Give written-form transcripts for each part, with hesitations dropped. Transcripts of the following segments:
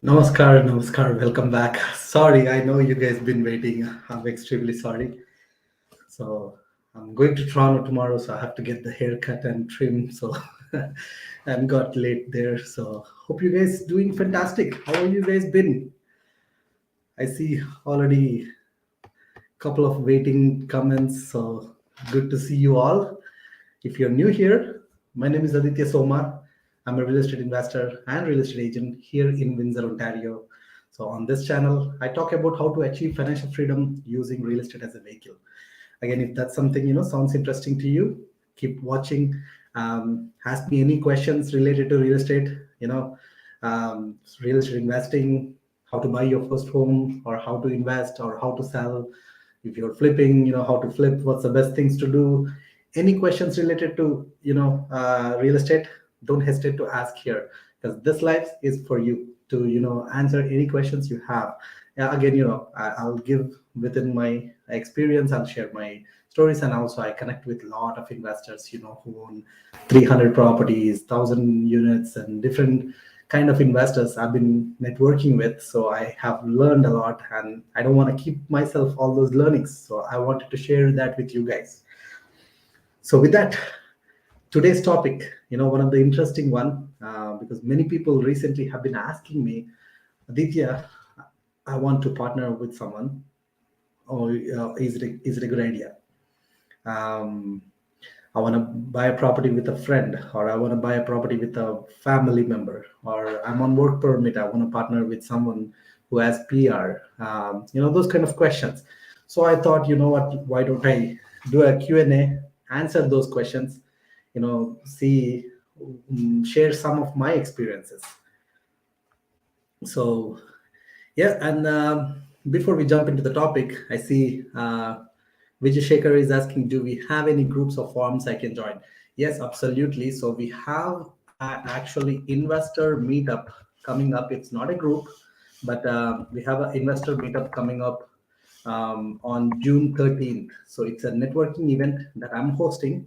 Namaskar, welcome back. Sorry, I know you guys been waiting. I'm extremely sorry. So I'm going to Toronto tomorrow, so I have to get the haircut and trim. So and got late there. So hope you guys doing fantastic. How are you guys been? I see already couple of waiting comments. So good to see you all. If you're new here, my name is Aditya Soma. I'm a real estate investor and real estate agent here in Windsor, Ontario. So on this channel, I talk about how to achieve financial freedom using real estate as a vehicle. Again, if that's something sounds interesting to you, keep watching. Ask me any questions related to real estate. Real estate investing, how to buy your first home, or how to invest, or how to sell. If you're flipping, how to flip, what's the best things to do. Any questions related to real estate, don't hesitate to ask here, because this life is for you to answer any questions you have. Yeah, again, I'll give within my experience. I'll share my stories, and also I connect with a lot of investors who own 300 properties, 1,000 units, and different kind of investors I've been networking with. So I have learned a lot, and I don't want to keep myself all those learnings, so I wanted to share that with you guys. So with that, today's topic, one of the interesting one, because many people recently have been asking me, Aditya, I want to partner with someone, or is it a good idea? um, I want to buy a property with a friend, or I want to buy a property with a family member, or I'm on work permit. I want to partner with someone who has PR. Those kind of questions. So I thought, what? Why don't I do a Q&A, answer those questions, see, share some of my experiences. So yeah, and before we jump into the topic, I see Vijay Shekhar is asking, do we have any groups or forums I can join? Yes, absolutely. So we have actually investor meetup coming up. It's not a group, but we have an investor meetup coming up on June 13th. So it's a networking event that I'm hosting,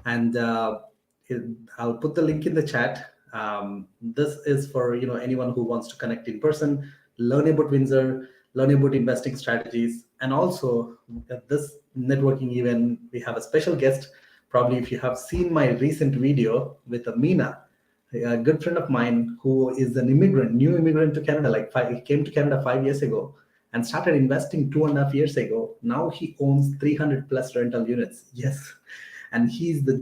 and I'll put the link in the chat. This is for anyone who wants to connect in person, learn about Windsor, learn about investing strategies, and also at this networking event we have a special guest. Probably if you have seen my recent video with Amina, a good friend of mine who is an immigrant, new immigrant to Canada, he came to Canada 5 years ago and started investing 2.5 years ago. Now he owns 300 plus rental units. Yes, and he's the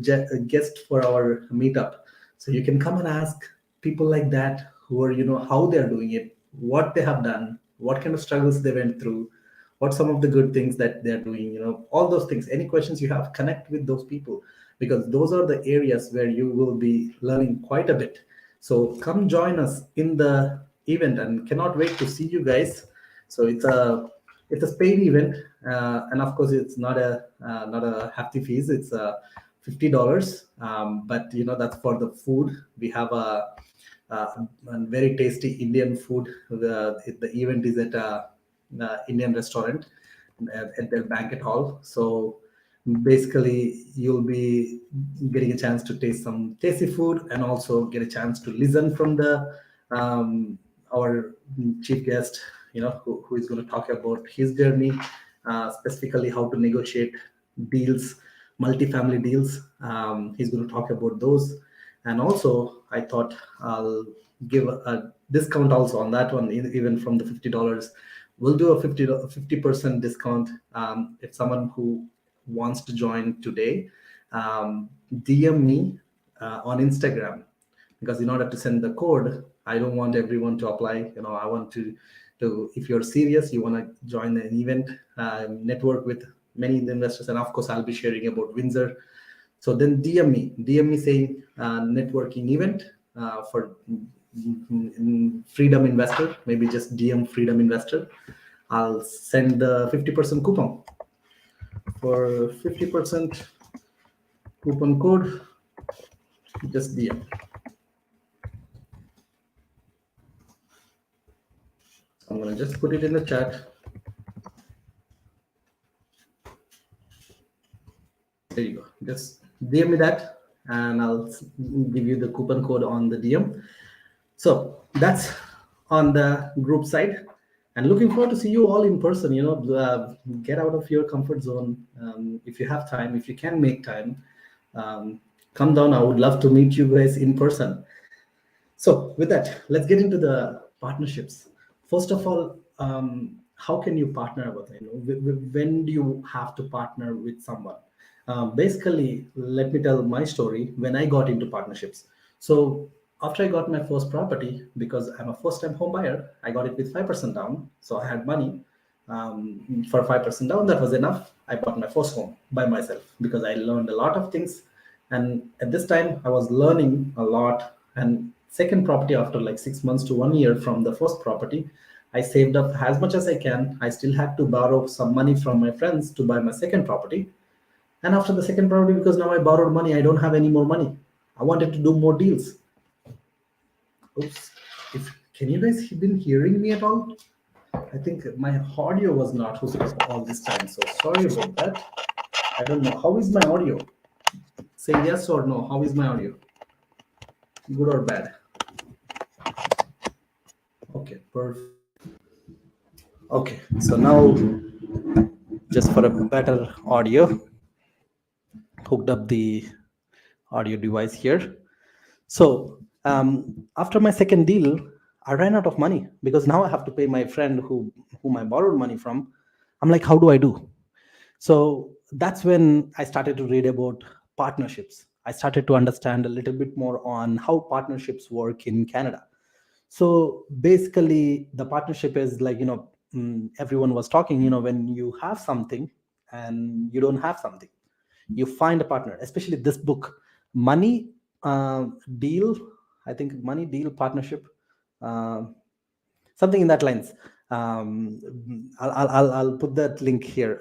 guest for our meetup. So you can come and ask people like that who are how they're doing it, what they have done, what kind of struggles they went through, what some of the good things that they're doing, all those things. Any questions you have, connect with those people, because those are the areas where you will be learning quite a bit. So come join us in the event, and cannot wait to see you guys. So it's a paid event, and of course it's not a hefty fees. It's $50, but that's for the food. We have a very tasty Indian food. The event is at a Indian restaurant at their banquet hall. So basically, you'll be getting a chance to taste some tasty food, and also get a chance to listen from the our chief guest, who is going to talk about his journey, specifically how to negotiate deals, multifamily deals. He's going to talk about those, and also I thought I'll give a discount also on that one, even from the $50. We'll do a 50% discount if someone who wants to join today, DM me on Instagram, because in order to send the code, I don't want everyone to apply. I want to if you're serious, you want to join an event, network with many investors, and of course I'll be sharing about Windsor. So then DM me saying networking event for Freedom Investor. Maybe just DM Freedom Investor. I'll send the 50% coupon. For 50% coupon code, just DM. I'm gonna just put it in the chat. There you go. Just DM me that, and I'll give you the coupon code on the DM. So that's on the group side, and looking forward to see you all in person. Get out of your comfort zone. If you have time, if you can make time, um, come down. I would love to meet you guys in person. So, with that, let's get into the partnerships. First of all, how can you partner with? When do you have to partner with someone? Basically, let me tell my story when I got into partnerships. So, after I got my first property, because I'm a first-time home buyer, I got it with 5% down. So I had money for 5% down. That was enough. I bought my first home by myself because I learned a lot of things, and at this time I was learning a lot. And second property, after like 6 months to 1 year from the first property, I saved up as much as I can. I still had to borrow some money from my friends to buy my second property. And after the second property, because now I borrowed money, I don't have any more money. I wanted to do more deals. Oops. If can you guys been hearing me at all? I think my audio was not hooked up all this time, so sorry about that. I don't know. How is my audio? Say yes or no. How is my audio? Good or bad? Okay, perfect. Okay, so now just for a better audio, hooked up the audio device here. So after my second deal, I ran out of money because now I have to pay my friend whom I borrowed money from. I'm like, how do I do? So that's when I started to read about partnerships. I started to understand a little bit more on how partnerships work in Canada. So basically, the partnership is like, everyone was talking, when you have something and you don't have something, you find a partner, especially this book, Money Deal, I think Money Deal Partnership, uh, something in that lines. I'll put that link here.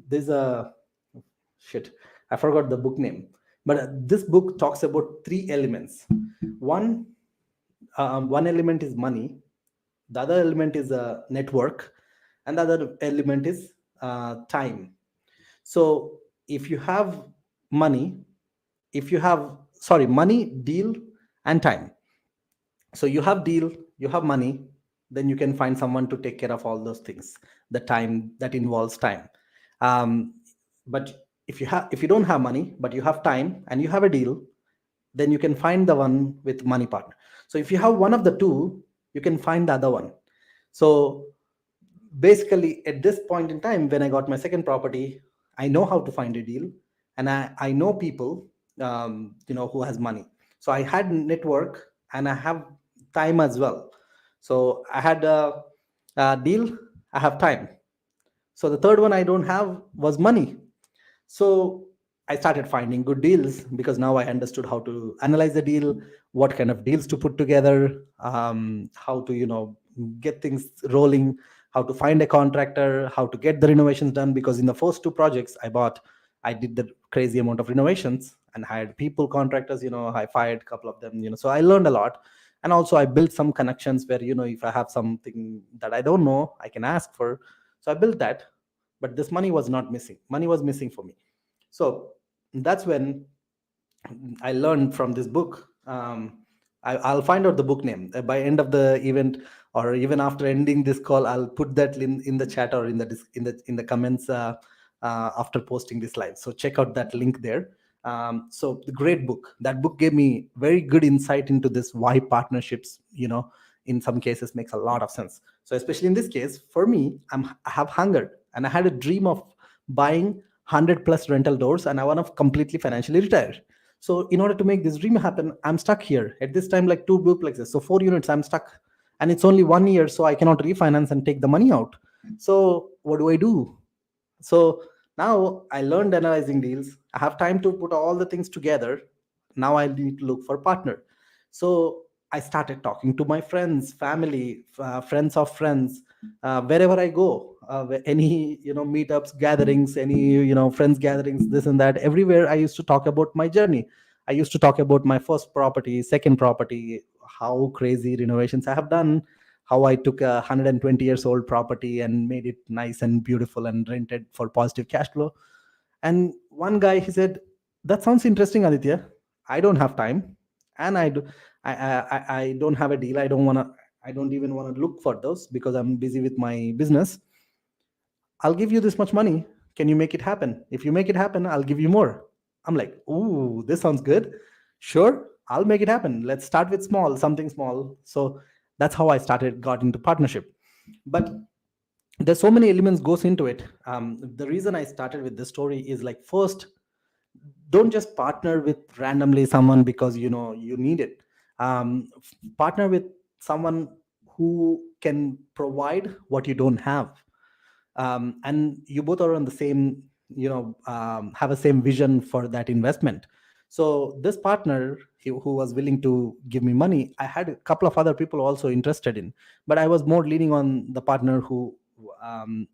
There's a shit, I forgot the book name, but this book talks about three elements. One, one element is money, the other element is a network, and the other element is time. So if you have money, if you have, sorry, money, deal, and time. So you have deal, you have money, then you can find someone to take care of all those things, the time that involves time. um, but if you don't have money but you have time and you have a deal, then you can find the one with money partner. So if you have one of the two, you can find the other one. So basically, at this point in time, when I got my second property, I know how to find a deal, and I know people, who has money. So I had network and I have time as well. So I had a deal, I have time. So the third one I don't have was money. So I started finding good deals because now I understood how to analyze the deal, what kind of deals to put together, how to get things rolling, how to find a contractor, how to get the renovations done. Because in the first two projects I bought, I did the crazy amount of renovations and hired people, contractors. I fired a couple of them. So I learned a lot, and also I built some connections where if I have something that I don't know, I can ask for. So I built that, but this money was not missing. Money was missing for me. So that's when I learned from this book. I'll find out the book name by end of the event, or even after ending this call. I'll put that in the chat or in the comments after posting this live. So check out that link there. So the great book. That book gave me very good insight into this, why partnerships, in some cases makes a lot of sense. So especially in this case, for me, I have hunger and I had a dream of buying 100 plus rental doors, and I want to completely financially retire. So in order to make this dream happen, I'm stuck here at this time, like two duplexes, so 4 units, I'm stuck. And it's only 1 year, so I cannot refinance and take the money out. So what do I do? So now I learned analyzing deals. I have time to put all the things together. Now I need to look for partner. So I started talking to my friends, family, friends of friends, wherever I go, any meetups, gatherings, any friends gatherings, this and that. Everywhere I used to talk about my journey. I used to talk about my first property, second property, how crazy renovations I have done, how I took a 120 years old property and made it nice and beautiful and rented for positive cash flow. And one guy, he said, "That sounds interesting, Aditya. I don't have time, and I don't have a deal. I don't even want to look for those because I'm busy with my business. I'll give you this much money. Can you make it happen? If you make it happen, I'll give you more. I'm like, ooh, this sounds good. Sure, I'll make it happen. Let's start with small, something small. So that's how I got into partnership. But there's so many elements goes into it. The reason I started with this story is like, first, don't just partner with randomly someone because you need it. Partner with someone who can provide what you don't have, and you both are on the same, have a same vision for that investment. So this partner, who was willing to give me money, I had a couple of other people also interested in, but I was more leaning on the partner who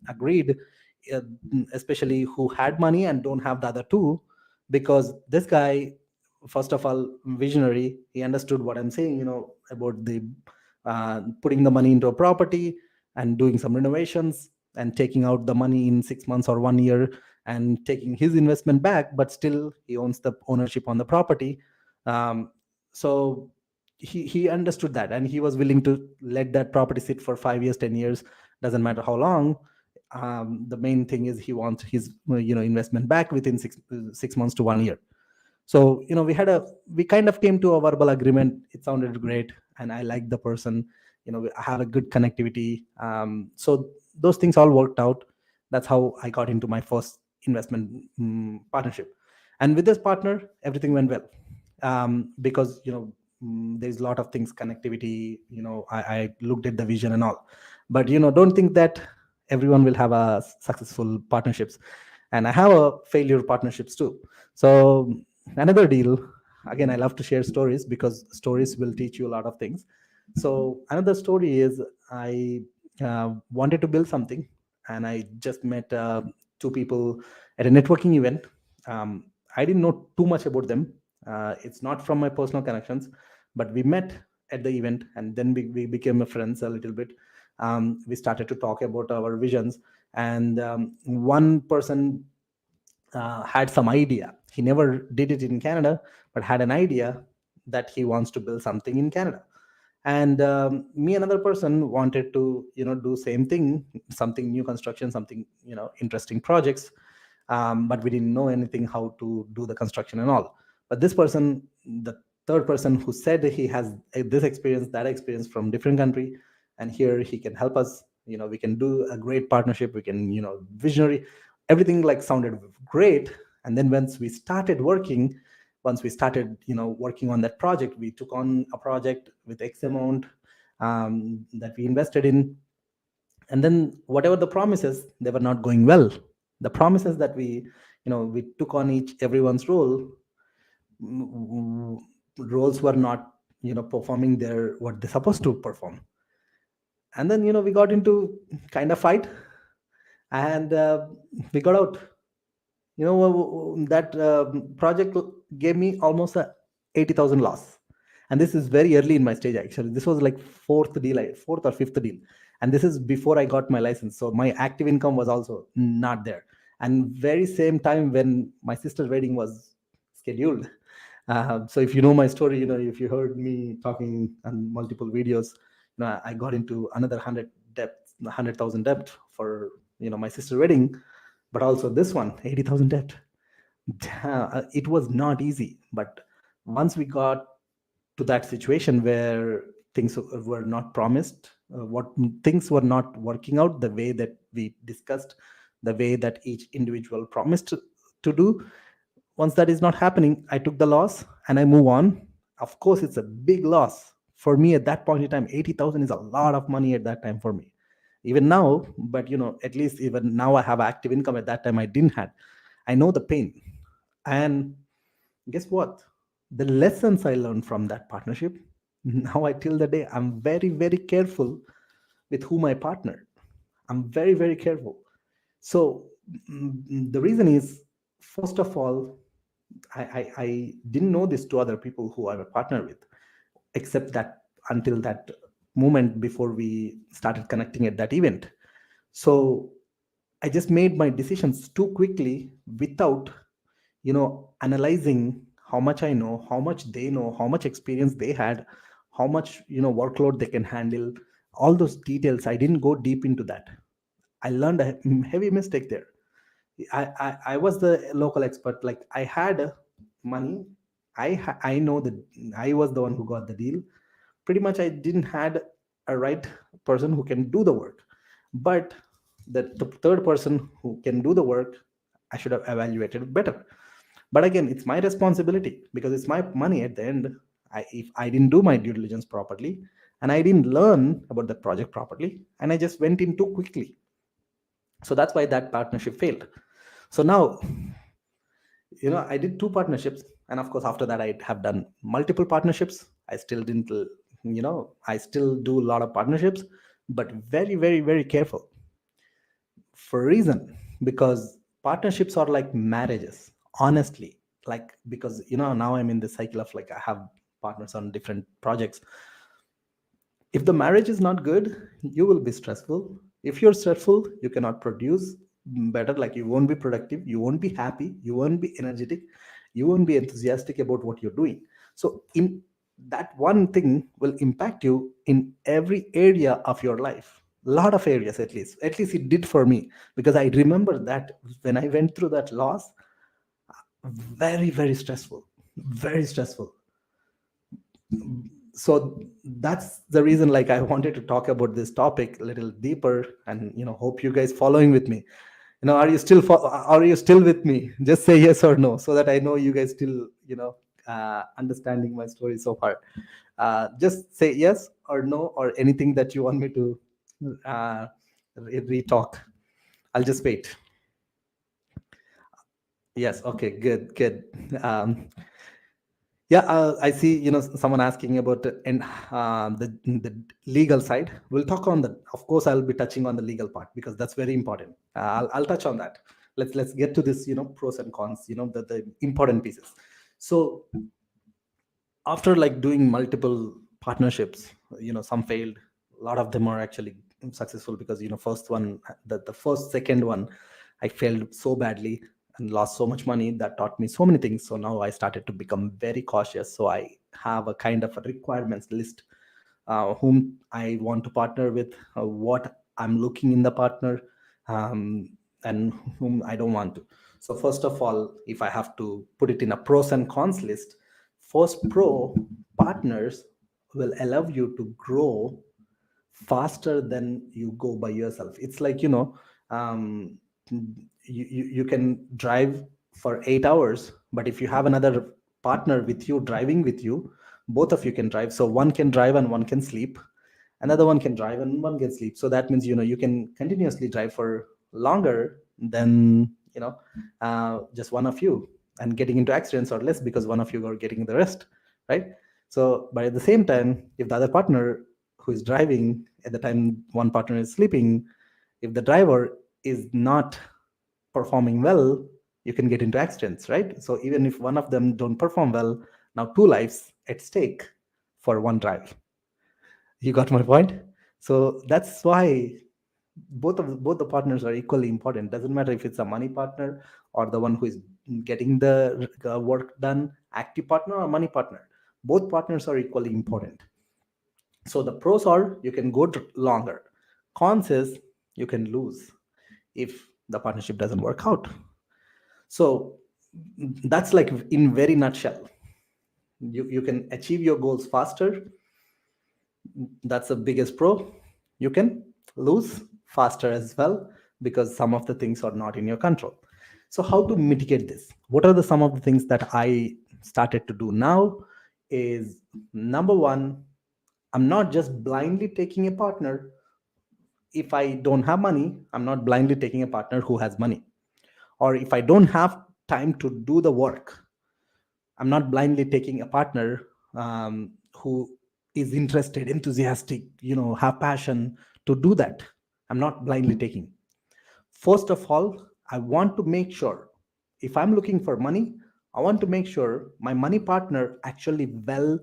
agreed, uh, especially who had money and don't have the other two, because this guy, first of all, visionary, he understood what I'm saying, about the putting the money into a property and doing some renovations and taking out the money in 6 months or 1 year and taking his investment back, but still he owns the ownership on the property. So he understood that, and he was willing to let that property sit for 5 years, 10 years, doesn't matter how long. The main thing is he wants his investment back within 6 months to 1 year. So we kind of came to a verbal agreement. It sounded great, and I liked the person. I have a good connectivity. So those things all worked out. That's how I got into my first investment partnership. And with this partner, everything went well, because there's a lot of things, connectivity. I looked at the vision and all, but don't think that everyone will have a successful partnerships, and I have a failure partnerships too. So another deal, again, I love to share stories because stories will teach you a lot of things. So another story is, I wanted to build something, and I just met two people at a networking event. I didn't know too much about them. It's not from my personal connections, but we met at the event, and then we became friends a little bit. We started to talk about our visions, and one person had some idea. He never did it in Canada, but had an idea that he wants to build something in Canada. And me, another person, wanted to do same thing, something new construction, something interesting projects. But we didn't know anything how to do the construction and all. But this person, the third person, who said he has this experience, that experience from different country, and here he can help us. We can do a great partnership. We can, visionary, everything like sounded great. And then once we started working on that project, we took on a project with X amount that we invested in. And then whatever the promises, they were not going well. The promises that we took on everyone's roles were not performing what they're supposed to perform. And then we got into kind of fight, and we got out. That project gave me almost a 80,000 loss. And this is very early in my stage. Actually, this was like fourth or fifth deal, and this is before I got my license, so my active income was also not there. And very same time when my sister's wedding was scheduled. So if you know my story, if you heard me talking on multiple videos, I got into another 100,000 debt for my sister's wedding, but also this one, 80,000 debt. It was not easy. But once we got to that situation where things were not promised, what things were not working out the way that we discussed, the way that each individual promised to do, once that is not happening, I took the loss and I move on. Of course, it's a big loss for me at that point in time. 80,000 is a lot of money at that time for me, even now. But at least even now I have active income. At that time I didn't have. I know the pain. And guess what? The lessons I learned from that partnership, now I till the day, I'm very, very careful with whom I partner. I'm very, very careful. So the reason is, first of all, I didn't know this to other people who I'm a partner with, except that until that moment before we started connecting at that event. So I just made my decisions too quickly without analyzing how much I know, how much they know, how much experience they had, how much workload they can handle, all those details. I didn't go deep into that. I learned a heavy mistake there. I was the local expert. Like I had money. I know that I was the one who got the deal. Pretty much, I didn't had a right person who can do the work, but the third person who can do the work, I should have evaluated better. But again, it's my responsibility because it's my money at the end. If I didn't do my due diligence properly and I didn't learn about the project properly and I just went in too quickly, so that's why that partnership failed. So now, I did two partnerships, and of course after that I have done multiple partnerships. I still didn't, I still do a lot of partnerships, but very, very, very careful, for a reason. Because partnerships are like marriages, honestly. Like, because now I'm in the cycle of, like, I have partners on different projects. If the marriage is not good, you will be stressful. If you're stressful, you cannot produce better. Like, you won't be productive, you won't be happy, you won't be energetic, you won't be enthusiastic about what you're doing. So in that one thing will impact you in every area of your life, a lot of areas. At least it did for me, because I remember that when I went through that loss, very, very stressful, very stressful. So that's the reason, like, I wanted to talk about this topic a little deeper, and hope you guys following with me. Are you still with me? Just say yes or no, so that I know you guys still understanding my story so far. Just say yes or no, or anything that you want me to re-talk. I'll just wait. Yes, okay, good. um, Yeah, I see. Someone asking about the legal side. We'll talk on that. Of course, I'll be touching on the legal part because that's very important. I'll touch on that. Let's get to this. Pros and cons. The important pieces. So after, like, doing multiple partnerships, some failed. A lot of them are actually successful, because first one, the first second one, I failed so badly and lost so much money. That taught me so many things. So now I started to become very cautious. So I have a kind of a requirements list, whom I want to partner with, what I'm looking in the partner, um, and whom I don't want to. So first of all, if I have to put it in a pros and cons list, first pro: partners will allow you to grow faster than you go by yourself. It's like, you can drive for 8 hours, but if you have another partner with you driving with you, both of you can drive. So one can drive and one can sleep, another one can drive and one can sleep. So that means, you can continuously drive for longer than, just one of you, and getting into accidents or less, because one of you are getting the rest, right? So, but at the same time, if the other partner who is driving at the time one partner is sleeping, if the driver is not performing well, you can get into accidents, right? So even if one of them don't perform well, now two lives at stake for one drive. You got my point? So that's why both the partners are equally important. Doesn't matter if it's a money partner or the one who is getting the work done, active partner or money partner. Both partners are equally important. So the pros are, you can go longer. Cons is, you can lose if the partnership doesn't work out. So that's, like, in very nutshell. You can achieve your goals faster. That's the biggest pro. You can lose faster as well, because some of the things are not in your control. So how to mitigate this? What are some of the things that I started to do now? Is, number one, I'm not just blindly taking a partner. If I don't have money, I'm not blindly taking a partner who has money. Or if I don't have time to do the work, I'm not blindly taking a partner, who is interested, enthusiastic, have passion to do that. I'm not blindly taking. First of all, I want to make sure, if I'm looking for money, I want to make sure my money partner actually well,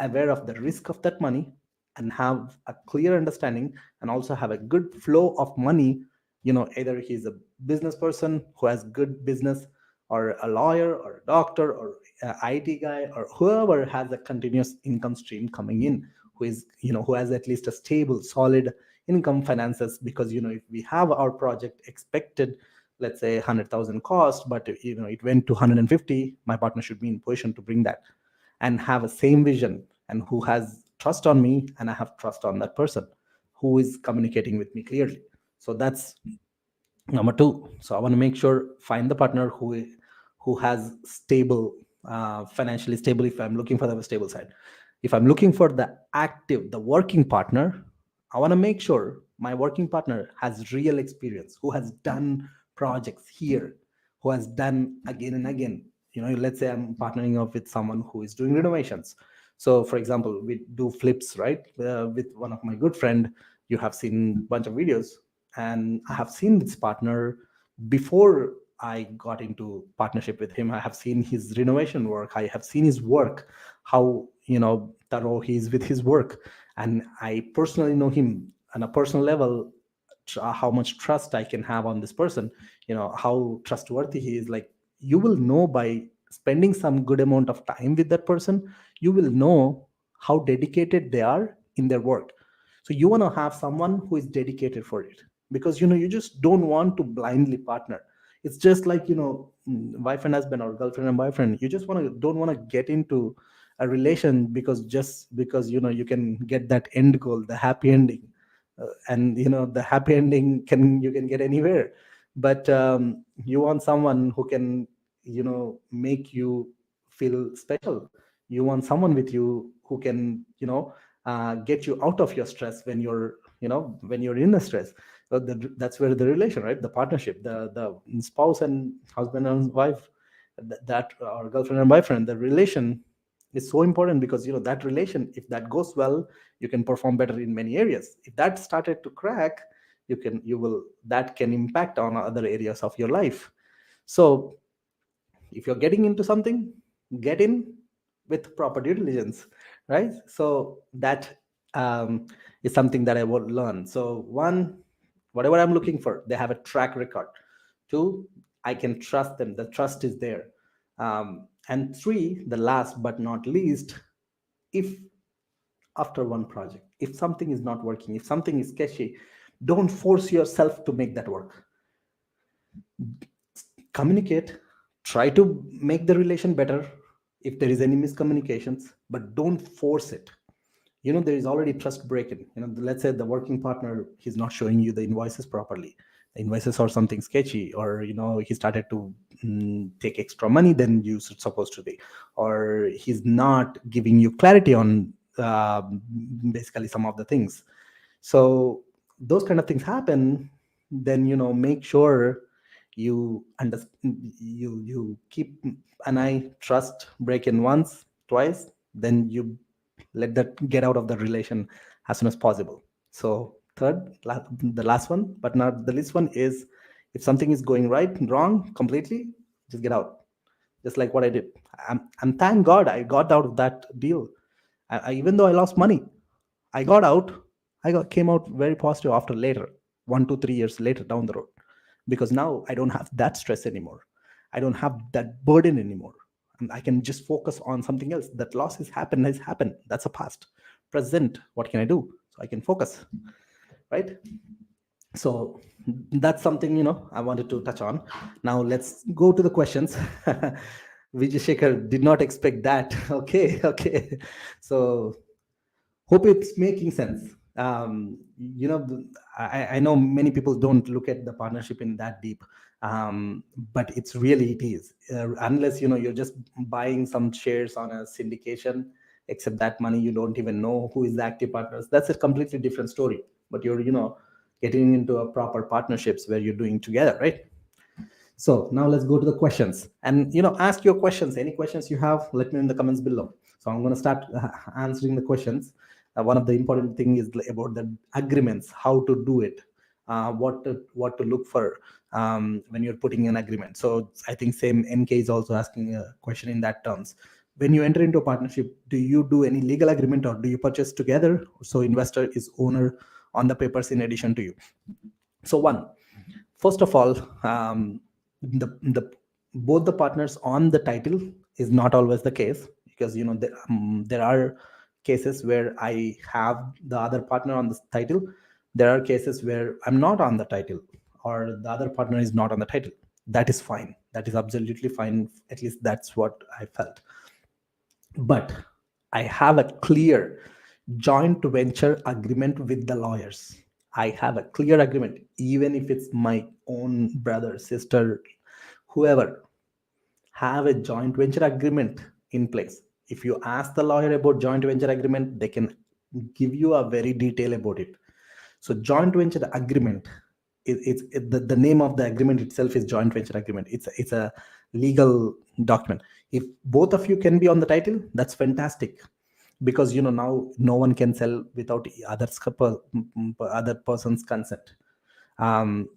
aware of the risk of that money, and have a clear understanding, and also have a good flow of money. Either he's a business person who has good business, or a lawyer or a doctor or a IT guy or whoever has a continuous income stream coming in, who is, who has at least a stable, solid income finances. Because, if we have our project expected, let's say 100,000 cost, but it went to 150, my partner should be in position to bring that and have a same vision, and who has trust on me and I have trust on that person who is communicating with me clearly. So that's number two. So I want to make sure, find the partner who has stable, financially stable, if I'm looking for the stable side. If I'm looking for the active, the working partner, I want to make sure my working partner has real experience, who has done projects here, who has done again and again. Let's say I'm partnering up with someone who is doing renovations. So for example, we do flips, right? With one of my good friend, you have seen a bunch of videos, and I have seen this partner before I got into partnership with him. I have seen his renovation work, I have seen his work, how thorough he is with his work, and I personally know him on a personal level, how much trust I can have on this person, how trustworthy he is. Like, you will know by spending some good amount of time with that person, you will know how dedicated they are in their work. So you want to have someone who is dedicated for it, because you just don't want to blindly partner. It's just like, wife and husband or girlfriend and boyfriend. You just don't want to get into a relation because, just because you can get that end goal, the happy ending. And the happy ending you can get anywhere. But you want someone who can make you feel special. You want someone with you who can get you out of your stress when you're in a stress. So that's where the relation, right, the partnership, the spouse and husband and wife, that or girlfriend and boyfriend, the relation is so important. Because that relation, if that goes well, you can perform better in many areas. If that started to crack, that can impact on other areas of your life. So if you're getting into something, get in with proper due diligence, right? So that is something that I will learn. So one, whatever I'm looking for, they have a track record. Two, I can trust them, the trust is there. And three, the last but not least, if after one project, if something is not working, if something is sketchy, don't force yourself to make that work. Communicate, try to make the relation better if there is any miscommunications, but don't force it. There is already trust breaking. Let's say the working partner, he's not showing you the invoices properly, the invoices or something sketchy, or he started to take extra money than you supposed to be, or he's not giving you clarity on basically some of the things. So those kind of things happen. Then make sure you understand, you keep an eye, trust break in once, twice, then you let that get out of the relation as soon as possible. So third, the last one but not the least one is, if something is going wrong completely, just get out. Just like what I did. And thank God I got out of that deal. Even though I lost money, I got out. Came out very positive after later, 1 to 3 years later down the road, because now I don't have that stress anymore. I don't have that burden anymore. And I can just focus on something else. That loss has happened. That's a past. Present, what can I do? So I can focus, right? So that's something I wanted to touch on. Now let's go to the questions. Vijay Shekhar did not expect that. Okay. So hope it's making sense. I know many people don't look at the partnership in that deep, but it is. Unless you're just buying some shares on a syndication, except that money you don't even know who is the active partners. That's a completely different story. But you're getting into a proper partnerships where you're doing together, right? So now let's go to the questions, and ask your questions. Any questions you have, let me know in the comments below. So I'm going to start answering the questions. One of the important thing is about the agreements, how to do it, what to look for when you're putting an agreement. So I think same NK is also asking a question in that terms. When you enter into a partnership, do you do any legal agreement, or do you purchase together so investor is owner on the papers in addition to you? So first of all, the both the partners on the title is not always the case, because there are cases where I have the other partner on the title. There are cases where I'm not on the title, or the other partner is not on the title. That is fine, that is absolutely fine, at least that's what I felt. But I have a clear joint venture agreement with the lawyers. I have a clear agreement, even if it's my own brother, sister, whoever, have a joint venture agreement in place. If you ask the lawyer about joint venture agreement, they can give you a very detail about it. So joint venture agreement, the name of the agreement itself is joint venture agreement. It's a legal document. If both of you can be on the title, that's fantastic, because now no one can sell without other person's consent. um,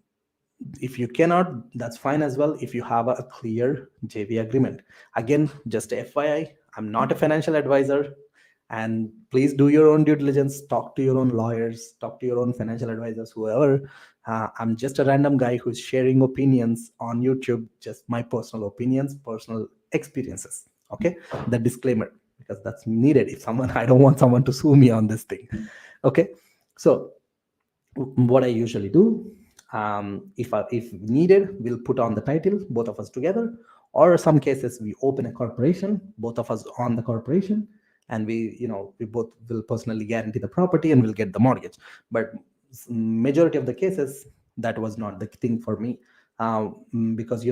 if you cannot, that's fine as well, if you have a clear JV agreement. Again, just FYI, I'm not a financial advisor, and please do your own due diligence, talk to your own lawyers, talk to your own financial advisors, whoever. I'm just a random guy who's sharing opinions on YouTube, just my personal opinions, personal experiences. Okay, the disclaimer, because that's needed. If someone, I don't want someone to sue me on this thing. Okay, so what I usually do, if needed, we'll put on the title, both of us together, or some cases we open a corporation, both of us on the corporation, and we both will personally guarantee the property and we'll get the mortgage. But majority of the cases, that was not the thing for me, because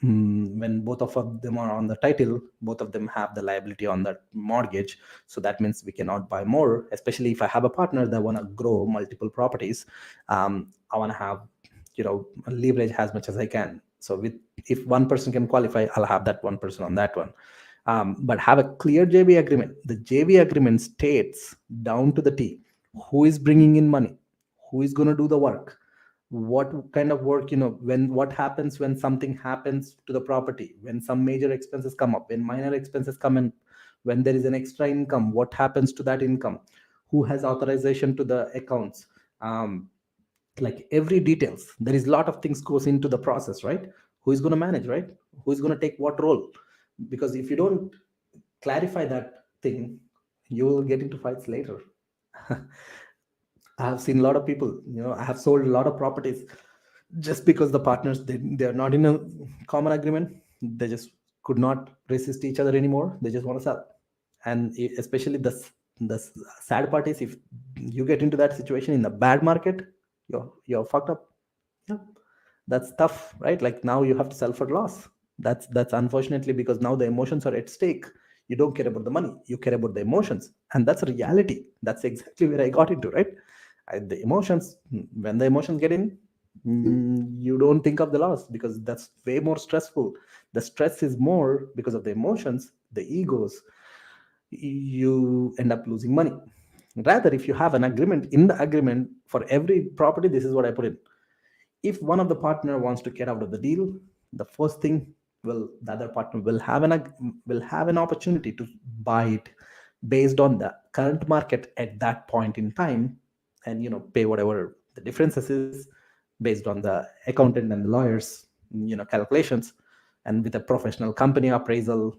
when both of them are on the title, both of them have the liability on that mortgage. So that means we cannot buy more, especially if I have a partner that want to grow multiple properties. I want to have leverage as much as I can. So if one person can qualify, I'll have that one person on that one. But have a clear JV agreement. The JV agreement states down to the T who is bringing in money, who is going to do the work, what kind of work, what happens when something happens to the property, when some major expenses come up, when minor expenses come in, when there is an extra income, what happens to that income, who has authorization to the accounts, like every details. There is a lot of things goes into the process, right? Who is going to manage, right? Who is going to take what role? Because if you don't clarify that thing, you will get into fights later. I have seen a lot of people, I have sold a lot of properties just because the partners, they are not in a common agreement. They just could not resist each other anymore. They just want to sell. And especially the sad part is, if you get into that situation in the bad market, you're fucked up. Yeah, that's tough, right? Like now you have to sell for loss. That's unfortunately, because now the emotions are at stake. You don't care about the money, you care about the emotions, and that's a reality. That's exactly where I got into, right? The emotions, when the emotions get in, you don't think of the loss, because that's way more stressful. The stress is more because of the emotions, the egos. You end up losing money. Rather, if you have an agreement, in the agreement for every property, this is what I put in. If one of the partner wants to get out of the deal, the first thing, the other partner will have an opportunity to buy it based on the current market at that point in time, and pay whatever the differences is, based on the accountant and the lawyers calculations, and with a professional company appraisal,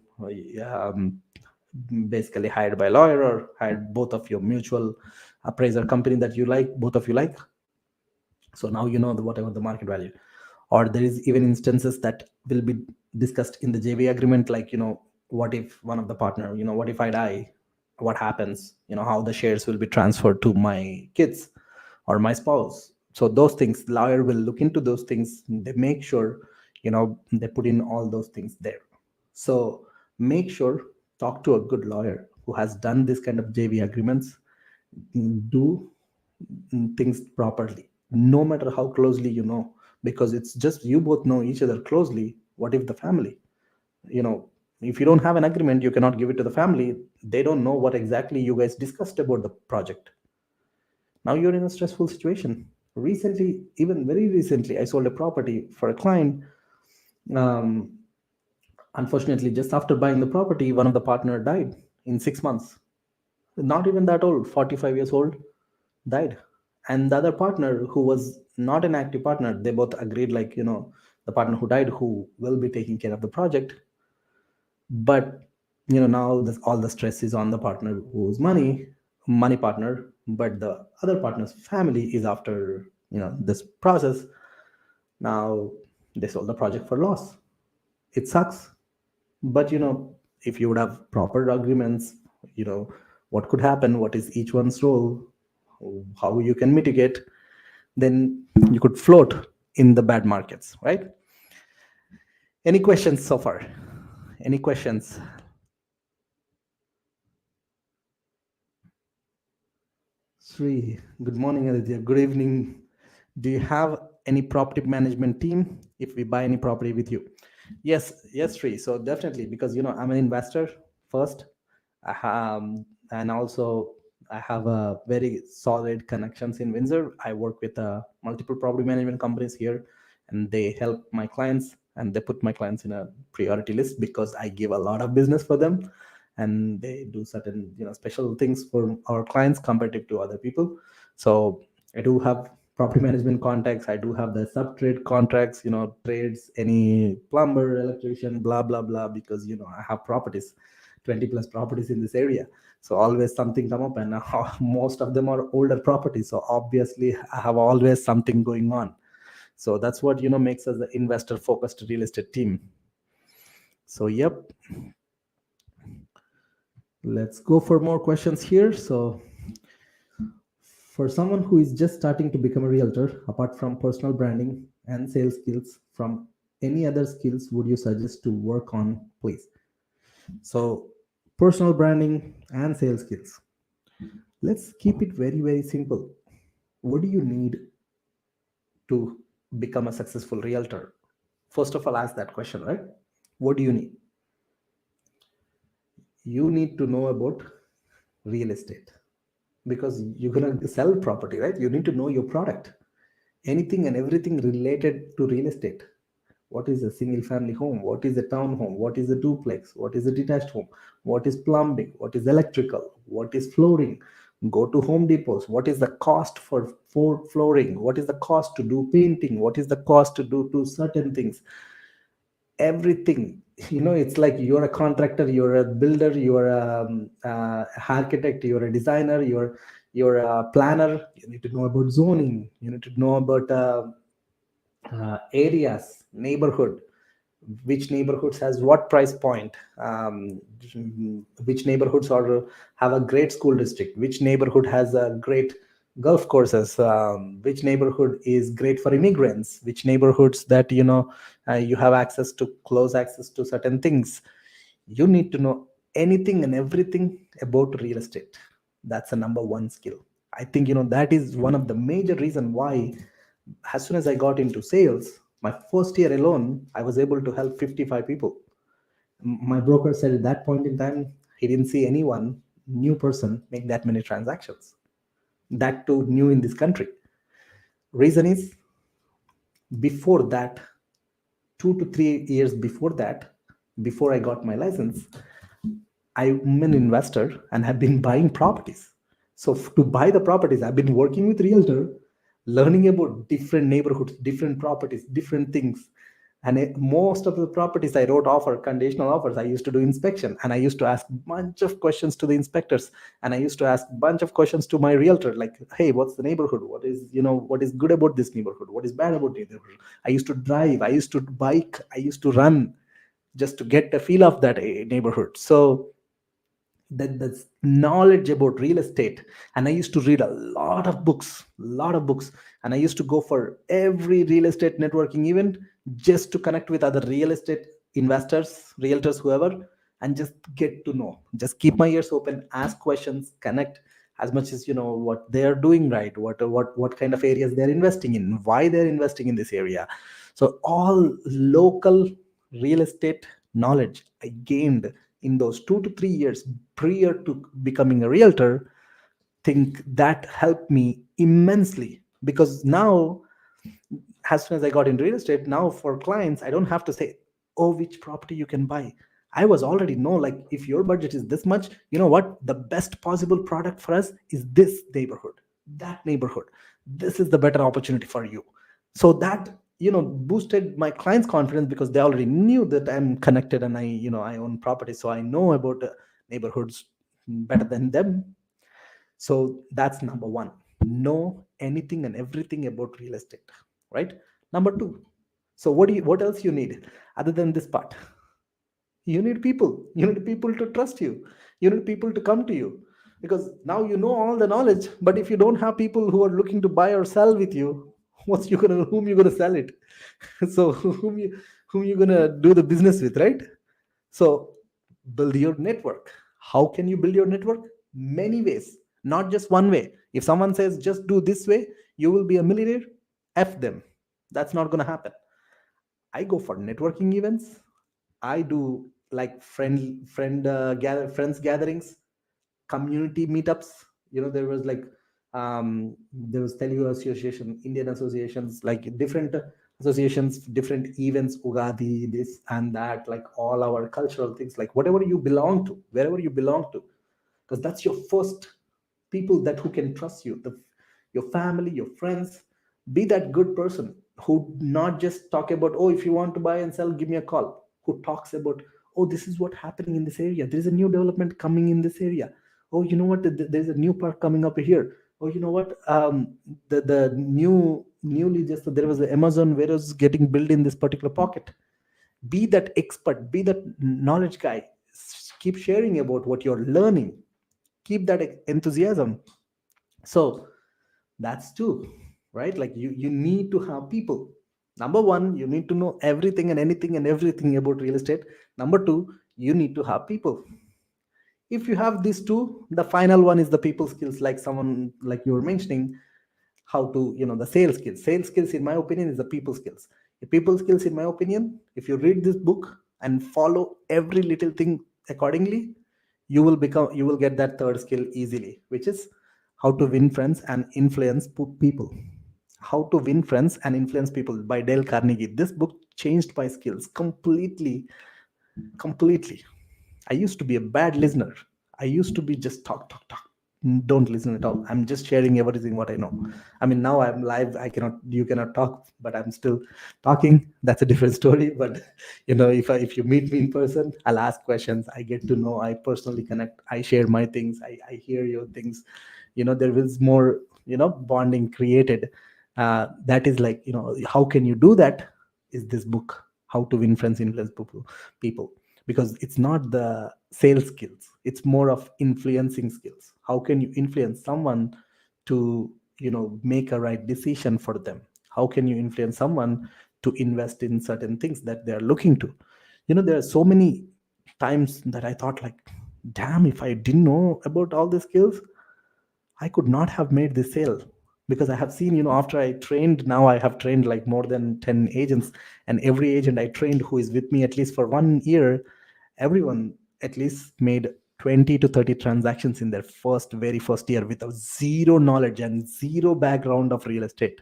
um, basically hired by a lawyer, or hired both of your mutual appraiser company that you like, both of you like. So now whatever the market value. Or there is even instances that will be discussed in the JV agreement, like what if one of the partner, what if I die, what happens, how the shares will be transferred to my kids or my spouse. So those things, lawyer will look into those things. They make sure they put in all those things there. So make sure, talk to a good lawyer who has done this kind of JV agreements. Do things properly, no matter how closely because it's just you both know each other closely. What if the family, you know if you don't have an agreement, you cannot give it to the family. They don't know what exactly you guys discussed about the project. Now you're in a stressful situation. Recently, even very recently, I sold a property for a client. um, Unfortunately, just after buying the property, one of the partner died in 6 months. Not even that old, 45 years old, died. And the other partner, who was not an active partner, they both agreed, like, the partner who died, who will be taking care of the project. But now all the stress is on the partner who's money partner, but the other partner's family is after this process. Now they sold the project for loss. It sucks. But if you would have proper agreements, you know what could happen, what is each one's role, how you can mitigate, then you could float in the bad markets, right? Any questions so far? Any questions? Sri, good morning, Aditya. Good evening. Do you have any property management team if we buy any property with you? Yes, Sri. So definitely, because I'm an investor first, and also I have a very solid connections in Windsor. I work with multiple property management companies here, and they help my clients, and they put my clients in a priority list because I give a lot of business for them, and they do certain special things for our clients comparative to other people. So I do have property management contacts. I do have the sub trade contracts, trades, any plumber, electrician, blah blah blah, because I have properties, 20 plus properties in this area. So always something come up, and now most of them are older properties, so obviously I have always something going on. So that's what makes us the investor focused real estate team. So yep, let's go for more questions here. So for someone who is just starting to become a realtor, apart from personal branding and sales skills, from any other skills would you suggest to work on, please? So personal branding and sales skills, let's keep it very very simple. What do you need to become a successful realtor? First of all, ask that question, right? What do you need? You need to know about real estate, because you're going to sell property, right? You need to know your product, anything and everything related to real estate. What is a single family home? What is a town home? What is a duplex? What is a detached home? What is plumbing? What is electrical? What is flooring? Go to Home Depots. What is the cost for flooring? What is the cost to do painting? What is the cost to do to certain things? Everything. It's like you're a contractor, you're a builder, you're architect, you're a designer, you're a planner. You need to know about zoning. You need to know about areas, neighborhood, which neighborhoods has what price point, which neighborhoods are have a great school district, which neighborhood has a great golf courses, which neighborhood is great for immigrants, which neighborhoods that you have access to, close access to certain things. You need to know anything and everything about real estate. That's a number one skill. I think that is one of the major reason why, as soon as I got into sales, my first year alone, I was able to help 55 people. My broker said at that point in time, he didn't see anyone, new person, make that many transactions. That too new in this country. Reason is, before that, 2 to 3 years before that, before I got my license, I'm an investor and have been buying properties. So to buy the properties, I've been working with realtor, learning about different neighborhoods, different properties, different things. And most of the properties I wrote conditional offers. I used to do inspection, and I used to ask a bunch of questions to the inspectors, and I used to ask a bunch of questions to my realtor, like, hey, what's the neighborhood? What is good about this neighborhood? What is bad about the neighborhood? I used to drive, I used to bike, I used to run, just to get the feel of that neighborhood. So that's knowledge about real estate. And I used to read a lot of books, and I used to go for every real estate networking event, just to connect with other real estate investors, realtors, whoever, and just get to know, just keep my ears open, ask questions, connect as much as what they're doing right, what kind of areas they're investing in, why they're investing in this area. So all local real estate knowledge I gained in those 2 to 3 years prior to becoming a realtor. Think that helped me immensely, because now, as soon as I got into real estate, now for clients, I don't have to say, oh, which property you can buy. I was already know, like, if your budget is this much, you know what, the best possible product for us is this neighborhood, that neighborhood. This is the better opportunity for you. So that boosted my clients confidence, because they already knew that I'm connected, and I own property, so I know about neighborhoods better than them. So that's number one. Know anything and everything about real estate, right? Number two. So what else you need other than this part? You need people. You need people to trust you. You need people to come to you, because now you know all the knowledge. But if you don't have people who are looking to buy or sell with you, whom you gonna sell it? So whom you gonna do the business with, right? So build your network. How can you build your network? Many ways, not just one way. If someone says just do this way, you will be a millionaire, F them. That's not going to happen. I go for networking events. I do like friends gatherings, community meetups. There was like there was Telugu Association, Indian associations, like different associations, different events, Ugadi, this and that, like all our cultural things, like whatever you belong to, wherever you belong to, because that's your first people that who can trust you, your family, your friends. Be that good person who not just talk about, oh, if you want to buy and sell, give me a call. Who talks about, oh, this is what happening in this area, there is a new development coming in this area, oh, you know what, there's a new park coming up here, oh, you know what, the newly just there was an Amazon warehouse getting built in this particular pocket. Be that expert, be that knowledge guy. Keep sharing about what you're learning, keep that enthusiasm. So that's two, right? Like you need to have people. Number one, you need to know everything and anything and everything about real estate. Number two, you need to have people. If you have these two, the final one is the people skills, like someone like you were mentioning, how to, the sales skills in my opinion is the people skills. The people skills in my opinion, if you read this book and follow every little thing accordingly, you will get that third skill easily, which is how to win friends and influence people. How to win friends and influence people by Dale Carnegie. This book changed my skills completely, completely. I used to be a bad listener. I used to be just talk, talk, talk. Don't listen at all. I'm just sharing everything what I know. I mean, now I'm live. You cannot talk, but I'm still talking. That's a different story. But if you meet me in person, I'll ask questions. I get to know. I personally connect. I share my things. I hear your things. There is more, bonding created. That is like, how can you do that? Is this book, How to Win Friends, Influence People, because it's not the sales skills, it's more of influencing skills. How can you influence someone to make a right decision for them? How can you influence someone to invest in certain things that they're looking to? There are so many times that I thought like, damn, if I didn't know about all the skills, I could not have made this sale. Because I have seen, after I trained, now I have trained like more than 10 agents, and every agent I trained who is with me at least for 1 year, everyone at least made 20 to 30 transactions in their very first year without zero knowledge and zero background of real estate.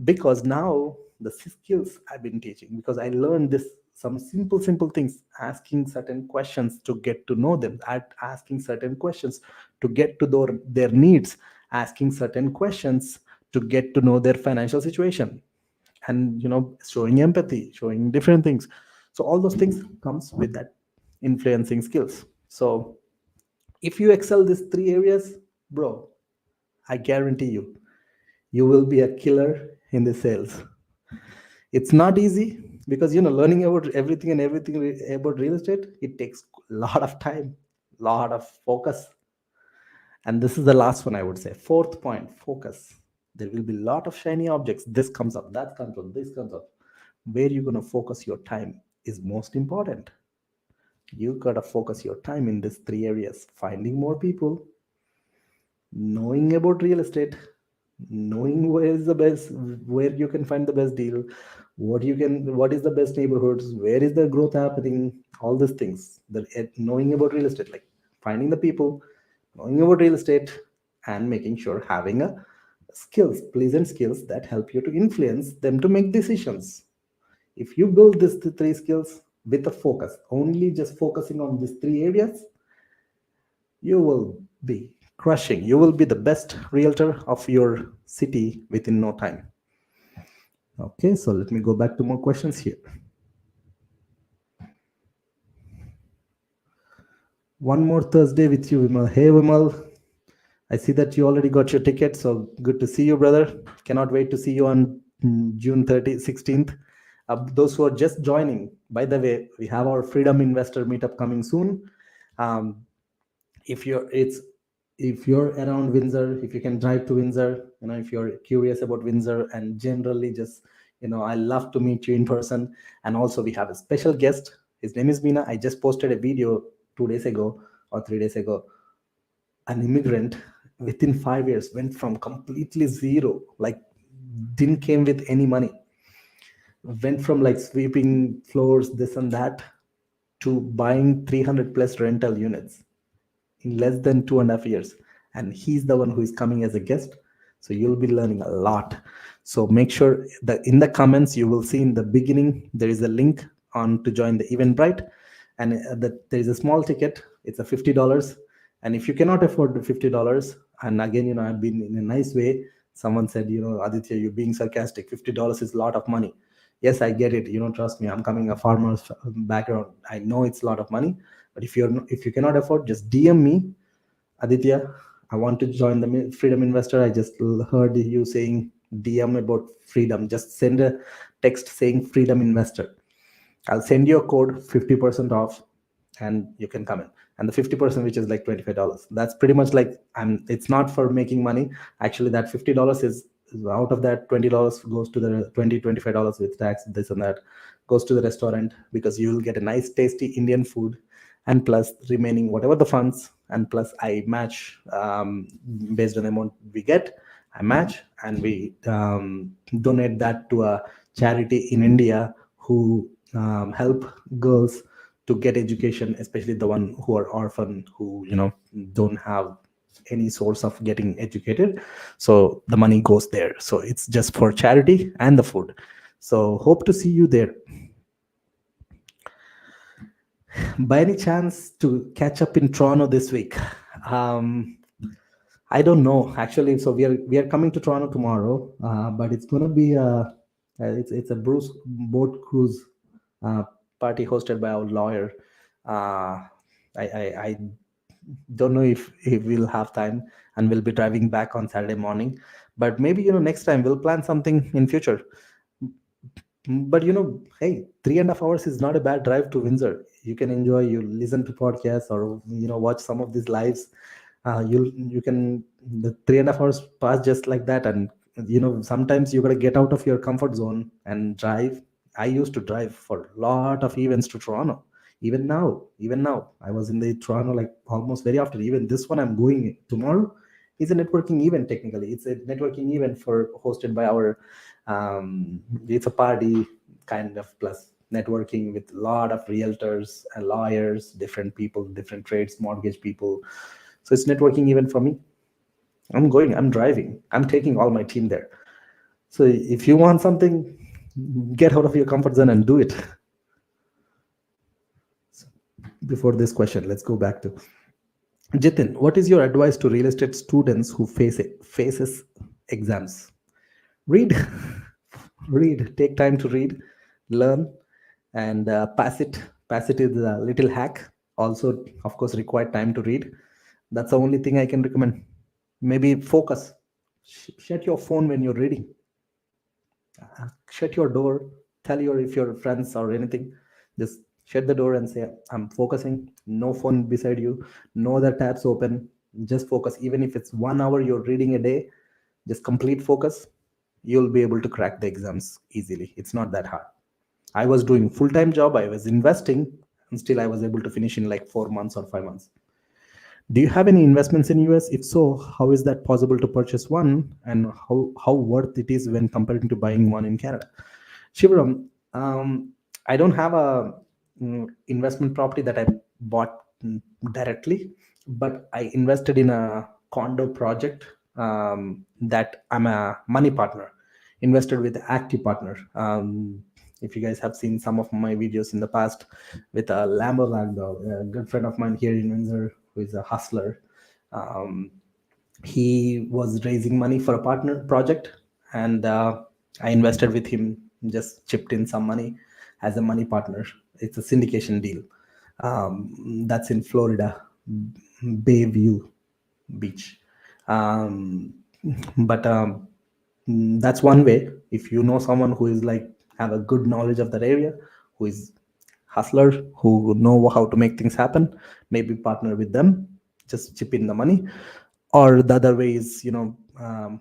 Because now the skills I've been teaching, because I learned this, some simple things, asking certain questions to get to know them, asking certain questions to get to their needs, asking certain questions to get to know their financial situation, and showing empathy, showing different things. So all those things comes with that influencing skills. So if you excel these three areas, bro, I guarantee you will be a killer in the sales. It's not easy, because learning about everything and everything about real estate, it takes a lot of time, lot of focus. And this is the last one, I would say, fourth point: focus. There will be a lot of shiny objects, this comes up, that comes up, this comes up. Where you're going to focus your time is most important. You got to focus your time in these three areas: finding more people, knowing about real estate, knowing where you can find the best deal, what is the best neighborhoods, where is the growth happening, all these things. Knowing about real estate, like finding the people, knowing about real estate, and making sure having a skills, pleasant skills that help you to influence them to make decisions. If you build these three skills with a focus, only just focusing on these three areas, you will be crushing. You will be the best realtor of your city within no time. Okay, so let me go back to more questions here. One more Thursday with you, Vimal. Hey, Vimal. I see that you already got your ticket, so good to see you, brother. Cannot wait to see you on June 30th, 16th. Those who are just joining, by the way, we have our Freedom Investor Meetup coming soon. Um, if you're it's if you're around Windsor, if you can drive to Windsor, if you're curious about Windsor and generally just, I love to meet you in person. And also we have a special guest. His name is Meena. I just posted a video 2 days ago or 3 days ago. An immigrant within 5 years went from completely zero, like didn't came with any money, went from like sweeping floors, this and that, to buying 300 plus rental units in less than 2.5 years. And he's the one who is coming as a guest. So you'll be learning a lot. So make sure that in the comments, you will see in the beginning, there is a link on to join the Eventbrite. And that there is a small ticket. It's a $50. And if you cannot afford the $50, and again, I've been in a nice way. Someone said, Aditya, you're being sarcastic. $50 is a lot of money. Yes, I get it. Trust me, I'm coming a farmer's background. I know it's a lot of money. But if you cannot afford, just DM me, Aditya. I want to join the Freedom Investor. I just heard you saying DM about freedom. Just send a text saying Freedom Investor. I'll send you a code, 50% off, and you can come in. And the 50%, which is like $25, that's pretty much like, it's not for making money. Actually, that $50 is out of that, $20 goes to the $25 with tax, this and that goes to the restaurant, because you will get a nice tasty Indian food. And plus remaining whatever the funds, and plus I match, based on the amount we get, I match, and we donate that to a charity in India who help girls to get education, especially the one who are orphan, who don't have any source of getting educated. So the money goes there. So it's just for charity and the food. So hope to see you there. By any chance to catch up in Toronto this week? um I don't know actually. So we are coming to Toronto tomorrow, but it's gonna be it's a Bruce boat cruise uh, party hosted by our lawyer. I don't know if we'll have time, and we'll be driving back on Saturday morning. But maybe next time we'll plan something in future. But hey, 3.5 hours is not a bad drive to Windsor. You can enjoy, you listen to podcasts, or watch some of these lives. You can, the 3.5 hours pass just like that. And sometimes you got to get out of your comfort zone and drive. I used to drive for a lot of events to Toronto. Even now I was in the Toronto like almost very often. Even this one I'm going tomorrow is a networking event. Technically it's a networking event for hosted by our, it's a party kind of, plus networking with a lot of realtors and lawyers, different people, different trades, mortgage people. So it's networking event for me. I'm going, I'm driving, I'm taking all my team there. So if you want something, get out of your comfort zone and do it. So before this question, let's go back to Jitin. What is your advice to real estate students who faces exams? Read. Read, take time to read, learn, and pass it is a little hack. Also, of course, require time to read. That's the only thing I can recommend. Maybe focus. Shut your phone when you're reading. Shut your door. Tell if your friends or anything, just shut the door and say, I'm focusing. No phone beside you, no other tabs open. Just focus. Even if it's 1 hour you're reading a day, just complete focus. You'll be able to crack the exams easily. It's not that hard. I was doing full-time job, I was investing, and still I was able to finish in like 4 months or 5 months. Do you have any investments in US? If so, how is that possible to purchase one, and how worth it is when comparing to buying one in Canada? Shivaram, I don't have a investment property that I bought directly, but I invested in a condo project, that I'm a money partner, invested with active partner. If you guys have seen some of my videos in the past with Lambo Lagdo, a good friend of mine here in Windsor, who is a hustler. Um, he was raising money for a partner project, and I invested with him, just chipped in some money as a money partner. It's a syndication deal. That's in Florida, Bayview Beach. Um, but that's one way. If you know someone who is like have a good knowledge of that area, who is hustler, who know how to make things happen, maybe partner with them, just chip in the money. Or the other way is, mm,